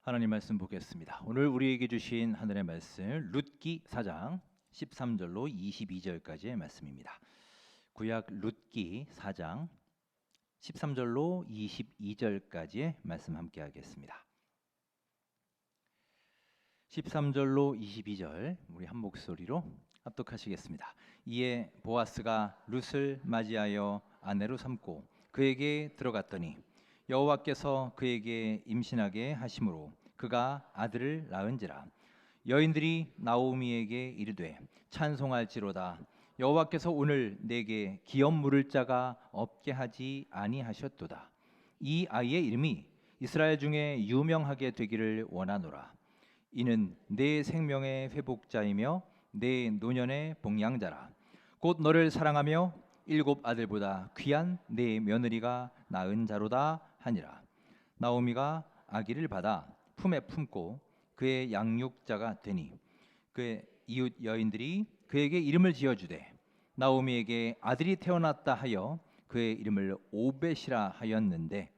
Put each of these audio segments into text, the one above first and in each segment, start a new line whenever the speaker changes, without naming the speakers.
하나님 말씀 보겠습니다. 오늘 우리에게 주신 하늘의 말씀 룻기 4장 13절로 22절까지의 말씀입니다. 구약 룻기 4장 13절로 22절까지의 말씀 함께 하겠습니다. 13절로 22절 우리 한 목소리로 합독하시겠습니다. 이에 보아스가 룻을 맞이하여 아내로 삼고 그에게 들어갔더니 여호와께서 그에게 임신하게 하심으로 그가 아들을 낳은지라. 여인들이 나오미에게 이르되 찬송할지로다. 여호와께서 오늘 내게 기업 물을 자가 없게 하지 아니하셨도다. 이 아이의 이름이 이스라엘 중에 유명하게 되기를 원하노라. 이는 내 생명의 회복자이며 내 노년의 복양자라. 곧 너를 사랑하며 일곱 아들보다 귀한 내 며느리가 낳은 자로다 하니라. 나오미가 아기를 받아 품에 품고 그의 양육자가 되니 그의 이웃 여인들이 그에게 이름을 지어주되 나오미에게 아들이 태어났다 하여 그의 이름을 오벳이라 하였는데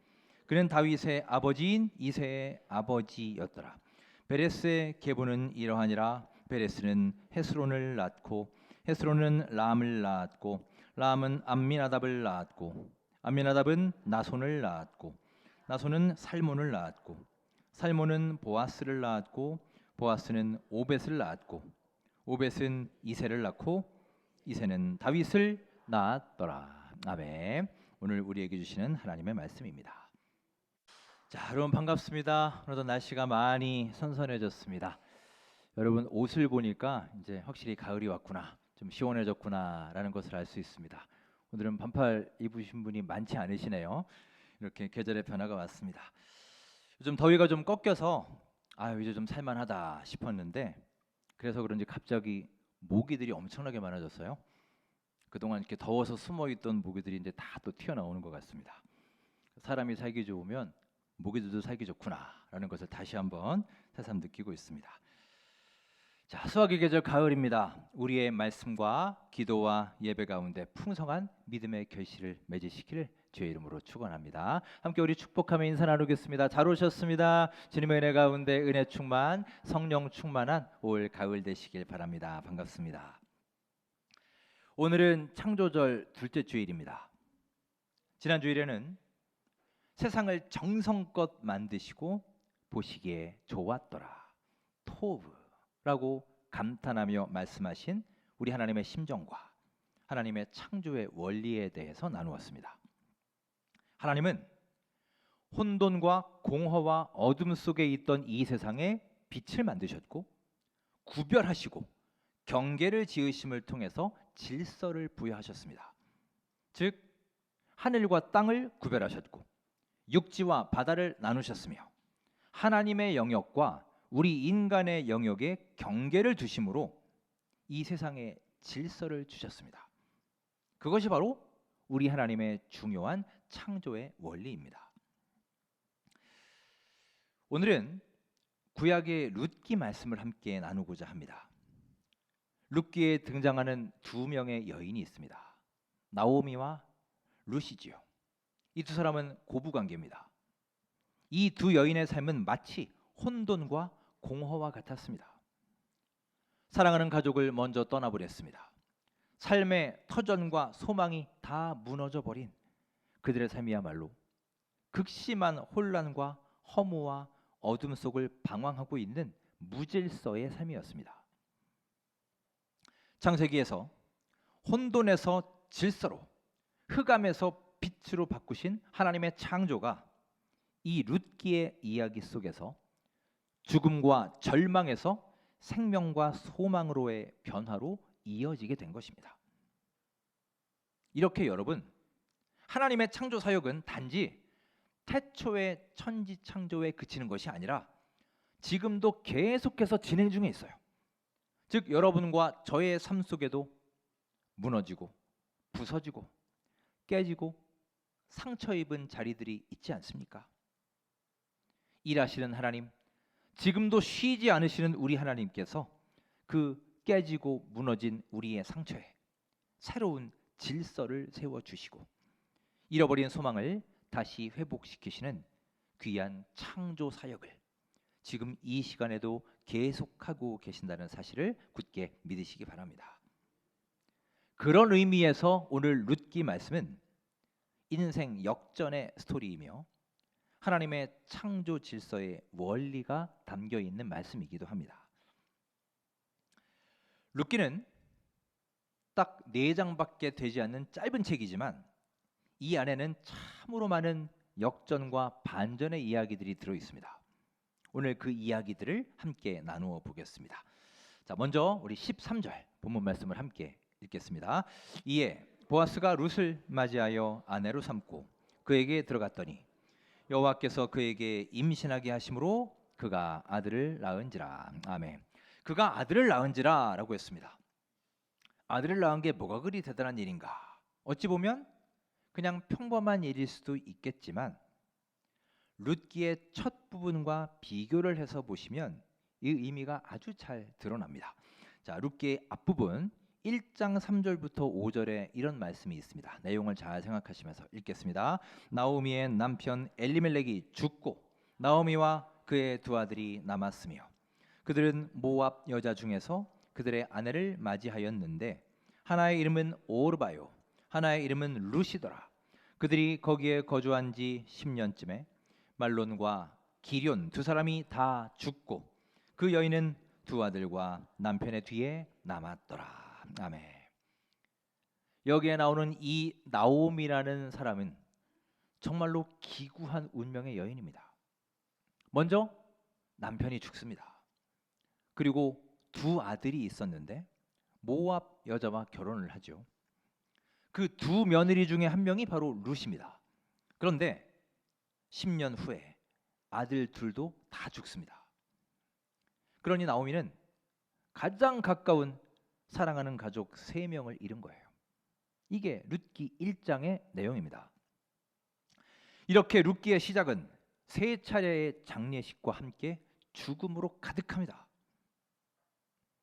그는 다윗의 아버지인 이새의 아버지였더라. 베레스의 계보는 이러하니라. 베레스는 헤스론을 낳고 헤스론은 람을 낳았고 람은 암미나답을 낳았고 암미나답은 나손을 낳았고 나손은 살몬을 낳았고 살몬은 보아스를 낳았고 보아스는 오벳을 낳았고 오벳은 이새를 낳고 이새는 다윗을 낳았더라. 아멘. 오늘 우리에게 주시는 하나님의 말씀입니다. 자, 여러분 반갑습니다. 오늘도 날씨가 많이 선선해졌습니다. 여러분 옷을 보니까 이제 확실히 가을이 왔구나, 좀 시원해졌구나라는 것을 알 수 있습니다. 오늘은 반팔 입으신 분이 많지 않으시네요. 이렇게 계절의 변화가 왔습니다. 요즘 더위가 좀 꺾여서 이제 좀 살만하다 싶었는데 그래서 그런지 갑자기 모기들이 엄청나게 많아졌어요. 그동안 이렇게 더워서 숨어있던 모기들이 이제 다 또 튀어나오는 것 같습니다. 사람이 살기 좋으면 모기들도 살기 좋구나라는 것을 다시 한번 새삼 느끼고 있습니다. 자, 수학의 계절 가을입니다. 우리의 말씀과 기도와 예배 가운데 풍성한 믿음의 결실을 맺으시기를 주의 이름으로 축원합니다. 함께 우리 축복하며 인사 나누겠습니다. 잘 오셨습니다. 주님의 은혜 가운데 은혜 충만, 성령 충만한 올 가을 되시길 바랍니다. 반갑습니다. 오늘은 창조절 둘째 주일입니다. 지난 주일에는 세상을 정성껏 만드시고 보시기에 좋았더라, 토브라고 감탄하며 말씀하신 우리 하나님의 심정과 하나님의 창조의 원리에 대해서 나누었습니다. 하나님은 혼돈과 공허와 어둠 속에 있던 이 세상에 빛을 만드셨고 구별하시고 경계를 지으심을 통해서 질서를 부여하셨습니다. 즉 하늘과 땅을 구별하셨고 육지와 바다를 나누셨으며 하나님의 영역과 우리 인간의 영역에 경계를 두심으로 이 세상에 질서를 주셨습니다. 그것이 바로 우리 하나님의 중요한 창조의 원리입니다. 오늘은 구약의 룻기 말씀을 함께 나누고자 합니다. 룻기에 등장하는 두 명의 여인이 있습니다. 나오미와 룻이지요. 이 두 사람은 고부관계입니다. 이 두 여인의 삶은 마치 혼돈과 공허와 같았습니다. 사랑하는 가족을 먼저 떠나보냈습니다. 삶의 터전과 소망이 다 무너져 버린 그들의 삶이야말로 극심한 혼란과 허무와 어둠 속을 방황하고 있는 무질서의 삶이었습니다. 창세기에서 혼돈에서 질서로, 흑암에서 빛으로 바꾸신 하나님의 창조가 이 룻기의 이야기 속에서 죽음과 절망에서 생명과 소망으로의 변화로 이어지게 된 것입니다. 이렇게 여러분, 하나님의 창조 사역은 단지 태초의 천지 창조에 그치는 것이 아니라 지금도 계속해서 진행 중에 있어요. 즉 여러분과 저의 삶 속에도 무너지고 부서지고 깨지고 상처 입은 자리들이 있지 않습니까? 일하시는 하나님, 지금도 쉬지 않으시는 우리 하나님께서 그 깨지고 무너진 우리의 상처에 새로운 질서를 세워주시고 잃어버린 소망을 다시 회복시키시는 귀한 창조 사역을 지금 이 시간에도 계속하고 계신다는 사실을 굳게 믿으시기 바랍니다. 그런 의미에서 오늘 룻기 말씀은 인생 역전의 스토리이며 하나님의 창조 질서의 원리가 담겨 있는 말씀이기도 합니다. 룻기는 딱 4장밖에 되지 않는 짧은 책이지만 이 안에는 참으로 많은 역전과 반전의 이야기들이 들어 있습니다. 오늘 그 이야기들을 함께 나누어 보겠습니다. 자, 먼저 우리 13절 본문 말씀을 함께 읽겠습니다. 이에 보아스가 룻을 맞이하여 아내로 삼고 그에게 들어갔더니 여호와께서 그에게 임신하게 하심으로 그가 아들을 낳은지라. 아멘. 그가 아들을 낳은지라라고 했습니다. 아들을 낳은 게 뭐가 그리 대단한 일인가? 어찌 보면 그냥 평범한 일일 수도 있겠지만 룻기의 첫 부분과 비교를 해서 보시면 이 의미가 아주 잘 드러납니다. 자, 룻기의 앞부분 1장 3절부터 5절에 이런 말씀이 있습니다. 내용을 잘 생각하시면서 읽겠습니다. 나오미의 남편 엘리멜렉이 죽고 나오미와 그의 두 아들이 남았으며 그들은 모압 여자 중에서 그들의 아내를 맞이하였는데 하나의 이름은 오르바요 하나의 이름은 룻이더라. 그들이 거기에 거주한 지 10년쯤에 말론과 기럨 두 사람이 다 죽고 그 여인은 두 아들과 남편의 뒤에 남았더라. 아멘. 여기에 나오는 이 나오미라는 사람은 정말로 기구한 운명의 여인입니다. 먼저 남편이 죽습니다. 그리고 두 아들이 있었는데 모압 여자와 결혼을 하죠. 그 두 며느리 중에 한 명이 바로 룻입니다. 그런데 10년 후에 아들 둘도 다 죽습니다. 그러니 나오미는 가장 가까운 사랑하는 가족 3명을 잃은 거예요. 이게 룻기 1장의 내용입니다. 이렇게 룻기의 시작은 3차례의 장례식과 함께 죽음으로 가득합니다.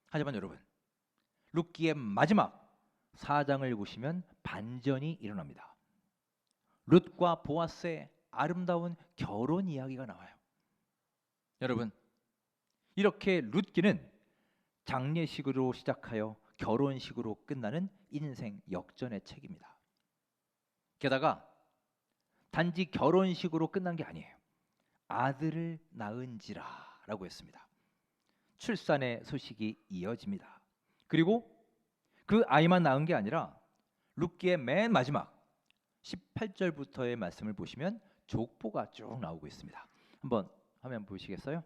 하지만 여러분, 룻기의 마지막 4장을 보시면 반전이 일어납니다. 룻과 보아스의 아름다운 결혼 이야기가 나와요. 여러분, 이렇게 룻기는 장례식으로 시작하여 결혼식으로 끝나는 인생 역전의 책입니다. 게다가 단지 결혼식으로 끝난 게 아니에요. 아들을 낳은지라라고 했습니다. 출산의 소식이 이어집니다. 그리고 그 아이만 낳은 게 아니라 룻기의 맨 마지막 18절부터의 말씀을 보시면 족보가 쭉 나오고 있습니다. 한번 화면 보시겠어요?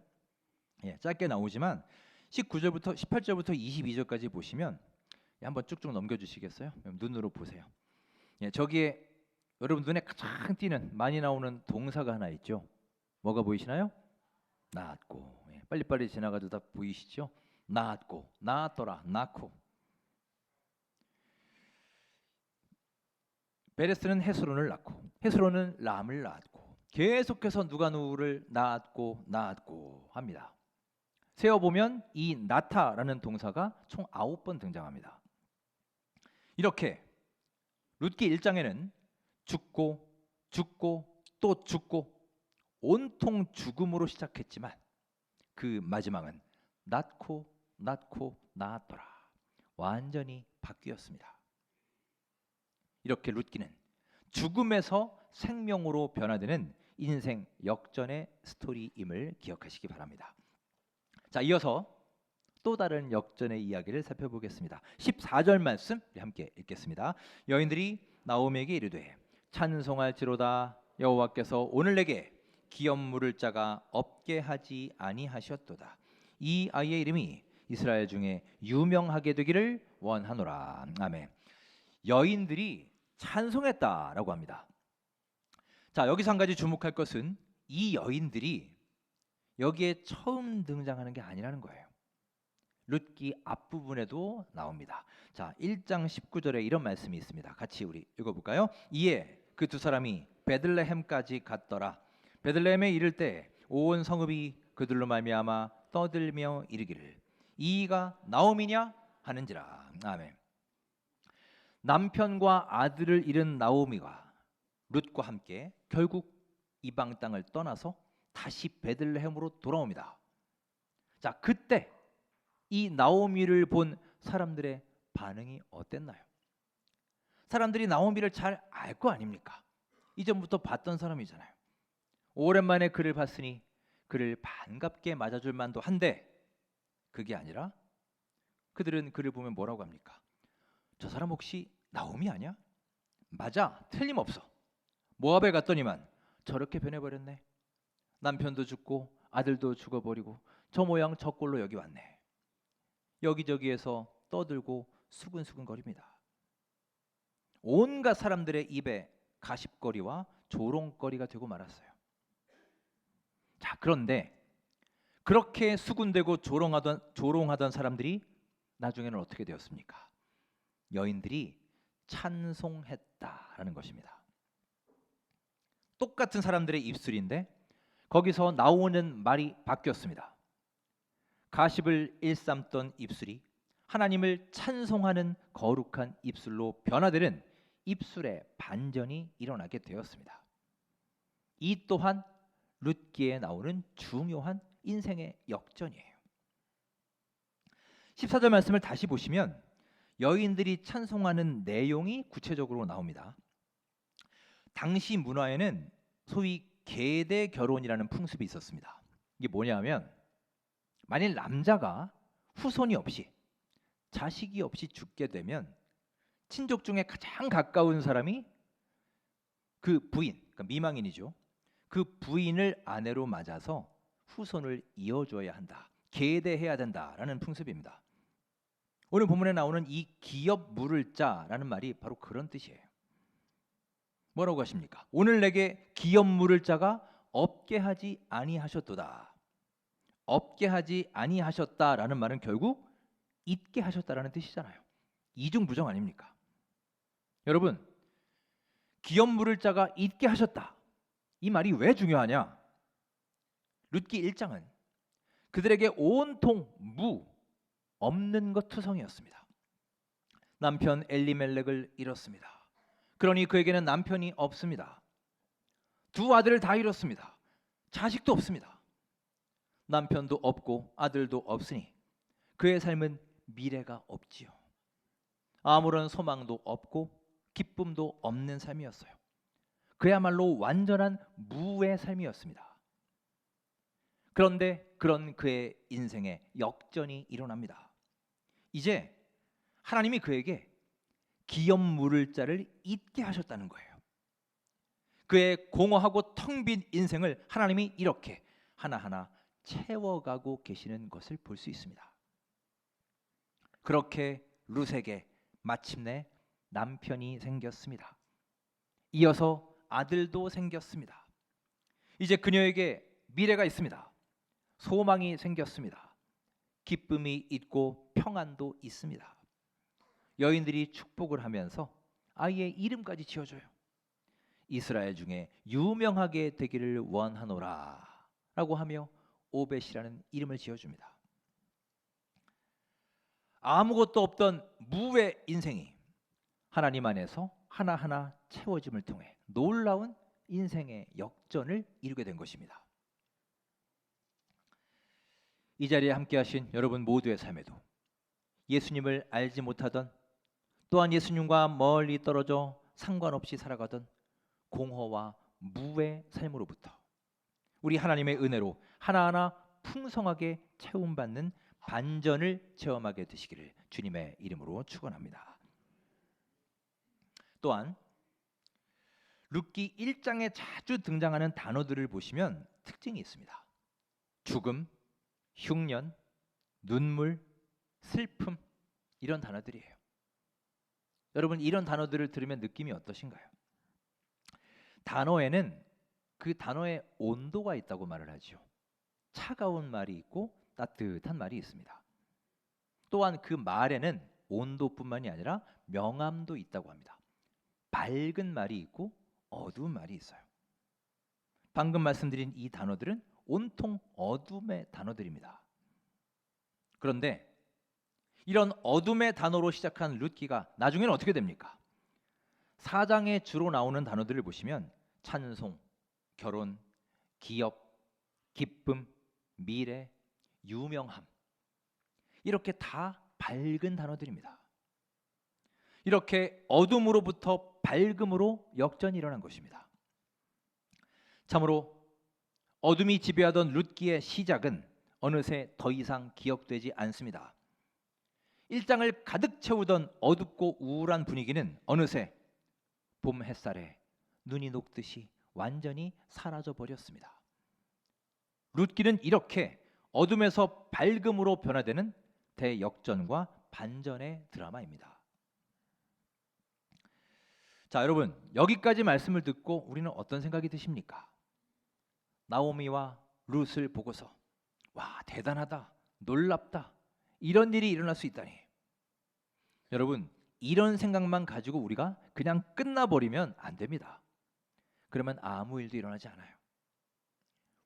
예, 짧게 나오지만 19절부터 18절부터 22절까지 보시면 한번 쭉쭉 넘겨주시겠어요? 눈으로 보세요. 예, 저기에 여러분 눈에 가장 띄는 많이 나오는 동사가 하나 있죠. 뭐가 보이시나요? 낳았고. 예, 빨리빨리 지나가도 다 보이시죠? 낳았고, 낳았더라, 낳고. 베레스는 헤스론을 낳고 헤스론은 람을 낳았고 계속해서 누가 누구를 낳았고 합니다. 세어보면 이 나타라는 동사가 총 9번 등장합니다. 이렇게 룻기 1장에는 죽고 또 죽고 온통 죽음으로 시작했지만 그 마지막은 낳고 낳았더라. 완전히 바뀌었습니다. 이렇게 룻기는 죽음에서 생명으로 변화되는 인생 역전의 스토리임을 기억하시기 바랍니다. 자, 이어서 또 다른 역전의 이야기를 살펴보겠습니다. 14절 말씀 함께 읽겠습니다. 여인들이 나오미에게 이르되 찬송할지로다 여호와께서 오늘 내게 기업 물을 자가 없게 하지 아니하셨도다. 이 아이의 이름이 이스라엘 중에 유명하게 되기를 원하노라. 아멘. 여인들이 찬송했다라고 합니다. 자, 여기서 한 가지 주목할 것은 이 여인들이 여기에 처음 등장하는 게 아니라는 거예요. 룻기 앞부분에도 나옵니다. 자, 1장 19절에 이런 말씀이 있습니다. 같이 우리 읽어볼까요? 이에 그 두 사람이 베들레헴까지 갔더라. 베들레헴에 이를 때 온 성읍이 그들로 말미암아 떠들며 이르기를 이가 나오미냐 하는지라. 아멘. 남편과 아들을 잃은 나오미가 룻과 함께 결국 이방 땅을 떠나서 다시 베들레헴으로 돌아옵니다. 자, 그때 이 나오미를 본 사람들의 반응이 어땠나요? 사람들이 나오미를 잘 알 거 아닙니까? 이전부터 봤던 사람이잖아요. 오랜만에 그를 봤으니 그를 반갑게 맞아줄 만도 한데, 그게 아니라 그들은 그를 보면 뭐라고 합니까? 저 사람 혹시 나오미 아니야? 맞아, 틀림없어. 모압에 갔더니만 저렇게 변해버렸네. 남편도 죽고 아들도 죽어버리고 저 모양 저 꼴로 여기 왔네. 여기저기에서 떠들고 수근수근거립니다. 온갖 사람들의 입에 가십거리와 조롱거리가 되고 말았어요. 자, 그런데 그렇게 수군대고 조롱하던 사람들이 나중에는 어떻게 되었습니까? 여인들이 찬송했다라는 것입니다. 똑같은 사람들의 입술인데 거기서 나오는 말이 바뀌었습니다. 가십을 일삼던 입술이 하나님을 찬송하는 거룩한 입술로 변화되는 입술의 반전이 일어나게 되었습니다. 이 또한 룻기에 나오는 중요한 인생의 역전이에요. 14절 말씀을 다시 보시면 여인들이 찬송하는 내용이 구체적으로 나옵니다. 당시 문화에는 소위 계대 결혼이라는 풍습이 있었습니다. 이게 뭐냐면 만일 남자가 후손이 없이 자식이 없이 죽게 되면 친족 중에 가장 가까운 사람이 그 부인, 그러니까 미망인이죠. 그 부인을 아내로 맞아서 후손을 이어줘야 한다, 계대해야 된다라는 풍습입니다. 오늘 본문에 나오는 이 기업 물을 자라는 말이 바로 그런 뜻이에요. 뭐라고 하십니까? 오늘 내게 기업 물을 자가 없게 하지 아니하셨도다. 없게 하지 아니하셨다라는 말은 결국 잊게 하셨다라는 뜻이잖아요. 이중부정 아닙니까? 여러분, 기업 물을 자가 잊게 하셨다, 이 말이 왜 중요하냐? 룻기 1장은 그들에게 온통 없는 것 투성이었습니다. 남편 엘리멜렉을 잃었습니다. 그러니 그에게는 남편이 없습니다. 두 아들을 다 잃었습니다. 자식도 없습니다. 남편도 없고 아들도 없으니 그의 삶은 미래가 없지요. 아무런 소망도 없고 기쁨도 없는 삶이었어요. 그야말로 완전한 무의 삶이었습니다. 그런데 그런 그의 인생에 역전이 일어납니다. 이제 하나님이 그에게 기업 물을 자를 잊게 하셨다는 거예요. 그의 공허하고 텅 빈 인생을 하나님이 이렇게 하나하나 채워가고 계시는 것을 볼 수 있습니다. 그렇게 룻에게 마침내 남편이 생겼습니다. 이어서 아들도 생겼습니다. 이제 그녀에게 미래가 있습니다. 소망이 생겼습니다. 기쁨이 있고 평안도 있습니다. 여인들이 축복을 하면서 아이의 이름까지 지어줘요. 이스라엘 중에 유명하게 되기를 원하노라 라고 하며 오벳이라는 이름을 지어줍니다. 아무것도 없던 무의 인생이 하나님 안에서 하나하나 채워짐을 통해 놀라운 인생의 역전을 이루게 된 것입니다. 이 자리에 함께 하신 여러분 모두의 삶에도 예수님을 알지 못하던, 또한 예수님과 멀리 떨어져 상관없이 살아가던 공허와 무의 삶으로부터 우리 하나님의 은혜로 하나하나 풍성하게 채움받는 반전을 체험하게 되시기를 주님의 이름으로 축원합니다. 또한 룻기 1장에 자주 등장하는 단어들을 보시면 특징이 있습니다. 죽음, 흉년, 눈물, 슬픔, 이런 단어들이에요. 여러분, 이런 단어들을 들으면 느낌이 어떠신가요? 단어에는 그 단어의 온도가 있다고 말을 하죠. 차가운 말이 있고 따뜻한 말이 있습니다. 또한 그 말에는 온도뿐만이 아니라 명암도 있다고 합니다. 밝은 말이 있고 어두운 말이 있어요. 방금 말씀드린 이 단어들은 온통 어둠의 단어들입니다. 그런데 이런 어둠의 단어로 시작한 룻기가 나중에는 어떻게 됩니까? 4장에 주로 나오는 단어들을 보시면 찬송, 결혼, 기업, 기쁨, 미래, 유명함, 이렇게 다 밝은 단어들입니다. 이렇게 어둠으로부터 밝음으로 역전이 일어난 것입니다. 참으로 어둠이 지배하던 룻기의 시작은 어느새 더 이상 기억되지 않습니다. 1장을 가득 채우던 어둡고 우울한 분위기는 어느새 봄 햇살에 눈이 녹듯이 완전히 사라져 버렸습니다. 룻기는 이렇게 어둠에서 밝음으로 변화되는 대역전과 반전의 드라마입니다. 자, 여러분, 여기까지 말씀을 듣고 우리는 어떤 생각이 드십니까? 나오미와 룻을 보고서 와, 대단하다, 놀랍다, 이런 일이 일어날 수 있다니. 여러분, 이런 생각만 가지고 우리가 그냥 끝나버리면 안 됩니다. 그러면 아무 일도 일어나지 않아요.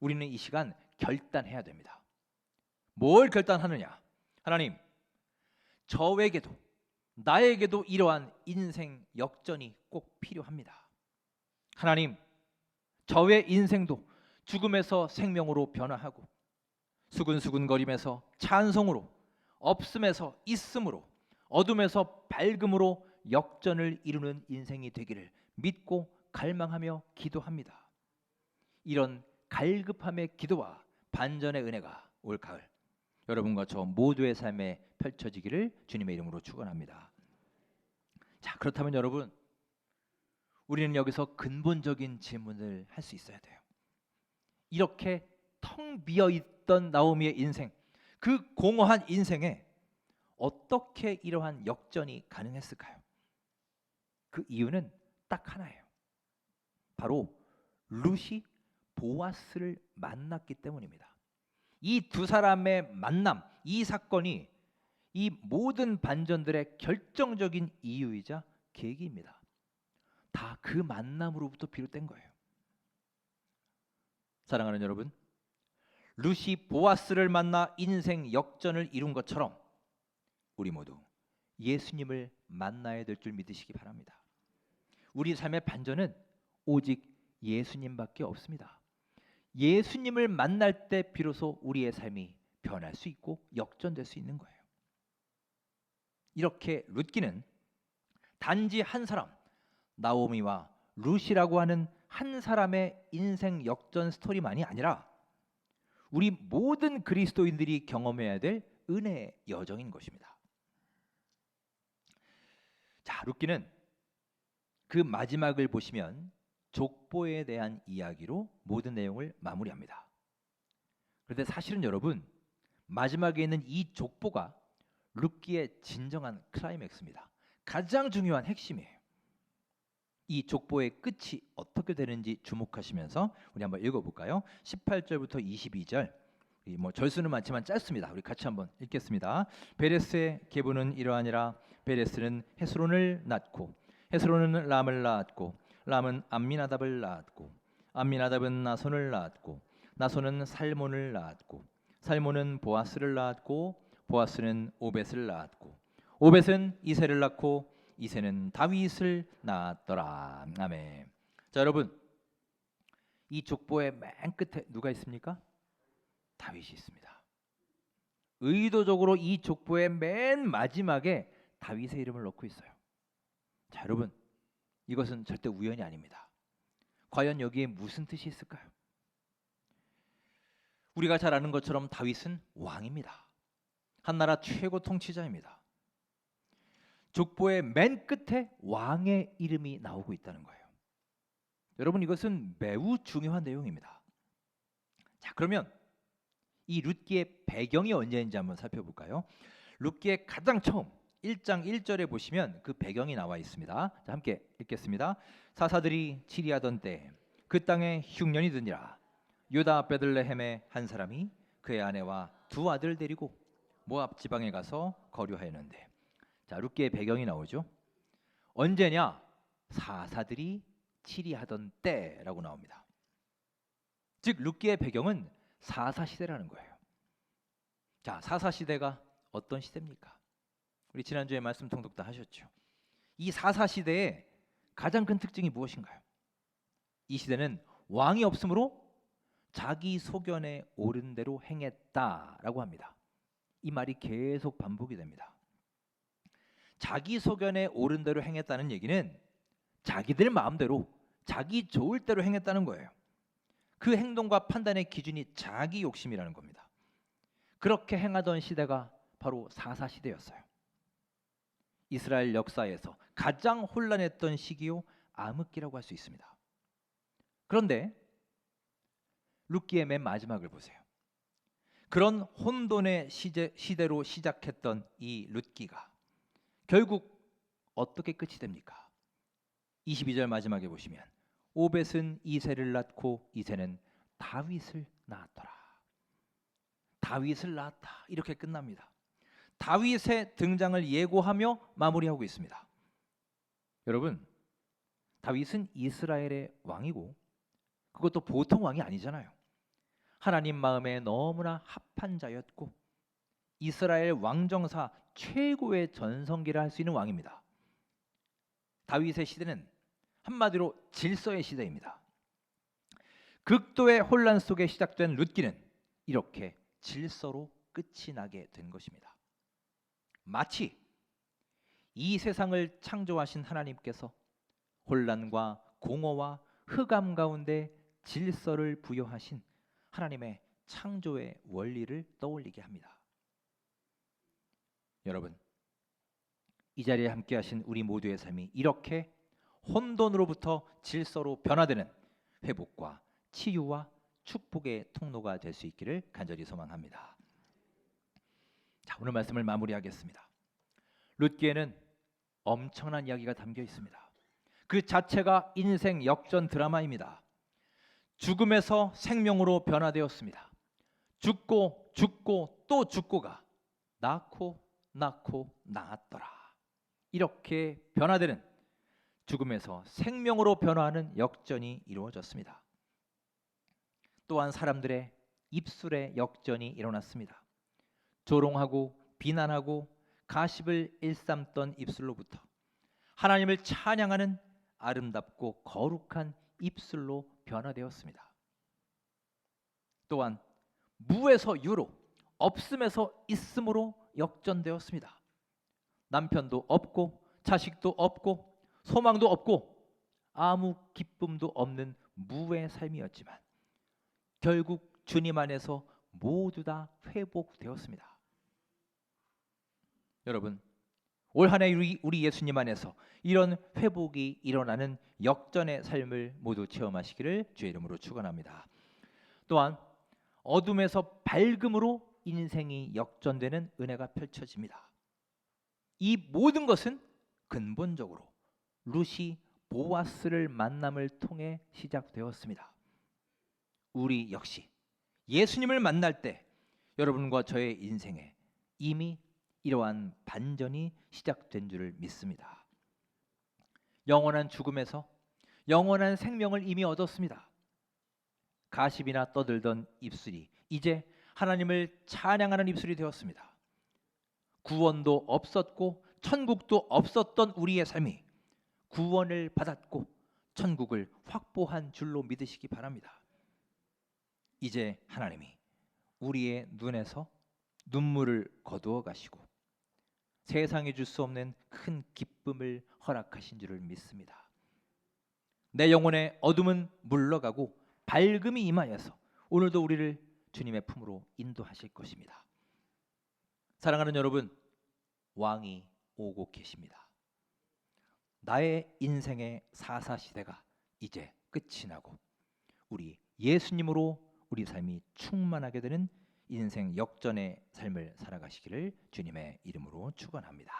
우리는 이 시간 결단해야 됩니다. 뭘 결단하느냐? 하나님, 저에게도 나에게도 이러한 인생 역전이 꼭 필요합니다. 하나님, 저의 인생도 죽음에서 생명으로 변화하고 수근수근거림에서 찬송으로, 없음에서 있음으로, 어둠에서 밝음으로 역전을 이루는 인생이 되기를 믿고 갈망하며 기도합니다. 이런 갈급함의 기도와 반전의 은혜가 올 가을 여러분과 저 모두의 삶에 펼쳐지기를 주님의 이름으로 축원합니다. 자, 그렇다면 여러분, 우리는 여기서 근본적인 질문을 할 수 있어야 돼요. 이렇게 텅 비어 있던 나오미의 인생, 그 공허한 인생에 어떻게 이러한 역전이 가능했을까요? 그 이유는 딱 하나예요. 바로 룻이 보아스를 만났기 때문입니다. 이 두 사람의 만남, 이 사건이 이 모든 반전들의 결정적인 이유이자 계기입니다. 다 그 만남으로부터 비롯된 거예요. 사랑하는 여러분, 룻이 보아스를 만나 인생 역전을 이룬 것처럼 우리 모두 예수님을 만나야 될 줄 믿으시기 바랍니다. 우리 삶의 반전은 오직 예수님밖에 없습니다. 예수님을 만날 때 비로소 우리의 삶이 변할 수 있고 역전될 수 있는 거예요. 이렇게 룻기는 단지 한 사람, 나오미와 룻이라고 하는 한 사람의 인생 역전 스토리만이 아니라 우리 모든 그리스도인들이 경험해야 될 은혜의 여정인 것입니다. 자, 룻기는 그 마지막을 보시면 족보에 대한 이야기로 모든 내용을 마무리합니다. 그런데 사실은 여러분, 마지막에 있는 이 족보가 룻기의 진정한 클라이맥스입니다. 가장 중요한 핵심이에요. 이 족보의 끝이 어떻게 되는지 주목하시면서 우리 한번 읽어볼까요? 18절부터 22절. 뭐 절수는 많지만 짧습니다. 우리 같이 한번 읽겠습니다. 베레스의 계보는 이러하니라. 베레스는 헤스론을 낳고 헤스론은 람을 낳았고 람은 암미나답을 낳았고 암미나답은 나손을 낳았고 나손은 살몬을 낳았고 살몬은 보아스를 낳았고 보아스는 오벳을 낳았고 오벳은 이새를 낳고 이새는 다윗을 낳았더라. 아멘. 자, 여러분, 이 족보의 맨 끝에 누가 있습니까? 다윗이 있습니다. 의도적으로 이 족보의 맨 마지막에 다윗의 이름을 넣고 있어요. 자, 여러분, 이것은 절대 우연이 아닙니다. 과연 여기에 무슨 뜻이 있을까요? 우리가 잘 아는 것처럼 다윗은 왕입니다. 한나라 최고 통치자입니다. 족보의 맨 끝에 왕의 이름이 나오고 있다는 거예요. 여러분, 이것은 매우 중요한 내용입니다. 자, 그러면 이 룻기의 배경이 언제인지 한번 살펴볼까요? 룻기의 가장 처음 1장 1절에 보시면 그 배경이 나와 있습니다. 자, 함께 읽겠습니다. 사사들이 치리하던 때 그 땅에 흉년이 드니라. 유다 베들레헴의 한 사람이 그의 아내와 두 아들 데리고 모압 지방에 가서 거류하였는데, 자, 룻기의 배경이 나오죠. 언제냐? 사사들이 치리하던 때라고 나옵니다. 즉 룻기의 배경은 사사 시대라는 거예요. 자, 사사 시대가 어떤 시대입니까? 우리 지난주에 말씀 통독 다 하셨죠. 이 사사 시대의 가장 큰 특징이 무엇인가요? 이 시대는 왕이 없으므로 자기 소견에 옳은 대로 행했다라고 합니다. 이 말이 계속 반복이 됩니다. 자기 소견에 옳은 대로 행했다는 얘기는 자기들 마음대로 자기 좋을 대로 행했다는 거예요. 그 행동과 판단의 기준이 자기 욕심이라는 겁니다. 그렇게 행하던 시대가 바로 사사시대였어요. 이스라엘 역사에서 가장 혼란했던 시기요 암흑기라고 할 수 있습니다. 그런데 룻기의 맨 마지막을 보세요. 그런 혼돈의 시대로 시작했던 이 룻기가 결국 어떻게 끝이 됩니까? 22절 마지막에 보시면 오벳은 이새를 낳고 이새는 다윗을 낳았더라. 다윗을 낳았다. 이렇게 끝납니다. 다윗의 등장을 예고하며 마무리하고 있습니다. 여러분, 다윗은 이스라엘의 왕이고 그것도 보통 왕이 아니잖아요. 하나님 마음에 너무나 합한 자였고 이스라엘 왕정사 최고의 전성기라 할 수 있는 왕입니다. 다윗의 시대는 한마디로 질서의 시대입니다. 극도의 혼란 속에 시작된 룻기는 이렇게 질서로 끝이 나게 된 것입니다. 마치 이 세상을 창조하신 하나님께서 혼란과 공허와 흑암 가운데 질서를 부여하신 하나님의 창조의 원리를 떠올리게 합니다. 여러분, 이 자리에 함께하신 우리 모두의 삶이 이렇게 혼돈으로부터 질서로 변화되는 회복과 치유와 축복의 통로가 될 수 있기를 간절히 소망합니다. 자, 오늘 말씀을 마무리하겠습니다. 룻기에는 엄청난 이야기가 담겨 있습니다. 그 자체가 인생 역전 드라마입니다. 죽음에서 생명으로 변화되었습니다. 죽고 또 죽고가 낳고 낳았더라. 이렇게 변화되는 죽음에서 생명으로 변화하는 역전이 이루어졌습니다. 또한 사람들의 입술의 역전이 일어났습니다. 조롱하고 비난하고 가십을 일삼던 입술로부터 하나님을 찬양하는 아름답고 거룩한 입술로 변화되었습니다. 또한 무에서 유로, 없음에서 있음으로 역전되었습니다. 남편도 없고 자식도 없고 소망도 없고 아무 기쁨도 없는 무의 삶이었지만 결국 주님 안에서 모두 다 회복되었습니다. 여러분, 올 한 해 우리 예수님 안에서 이런 회복이 일어나는 역전의 삶을 모두 체험하시기를 주의 이름으로 축원합니다. 또한 어둠에서 밝음으로 인생이 역전되는 은혜가 펼쳐집니다. 이 모든 것은 근본적으로 룻이 보아스를 만남을 통해 시작되었습니다. 우리 역시 예수님을 만날 때 여러분과 저의 인생에 이미 이러한 반전이 시작된 줄을 믿습니다. 영원한 죽음에서 영원한 생명을 이미 얻었습니다. 가십이나 떠들던 입술이 이제 하나님을 찬양하는 입술이 되었습니다. 구원도 없었고 천국도 없었던 우리의 삶이 구원을 받았고 천국을 확보한 줄로 믿으시기 바랍니다. 이제 하나님이 우리의 눈에서 눈물을 거두어 가시고 세상에 줄 수 없는 큰 기쁨을 허락하신 줄을 믿습니다. 내 영혼의 어둠은 물러가고 밝음이 임하여서 오늘도 우리를 주님의 품으로 인도하실 것입니다. 사랑하는 여러분, 왕이 오고 계십니다. 나의 인생의 사사시대가 이제 끝이 나고 우리 예수님으로 우리 삶이 충만하게 되는 인생 역전의 삶을 살아가시기를 주님의 이름으로 축원합니다.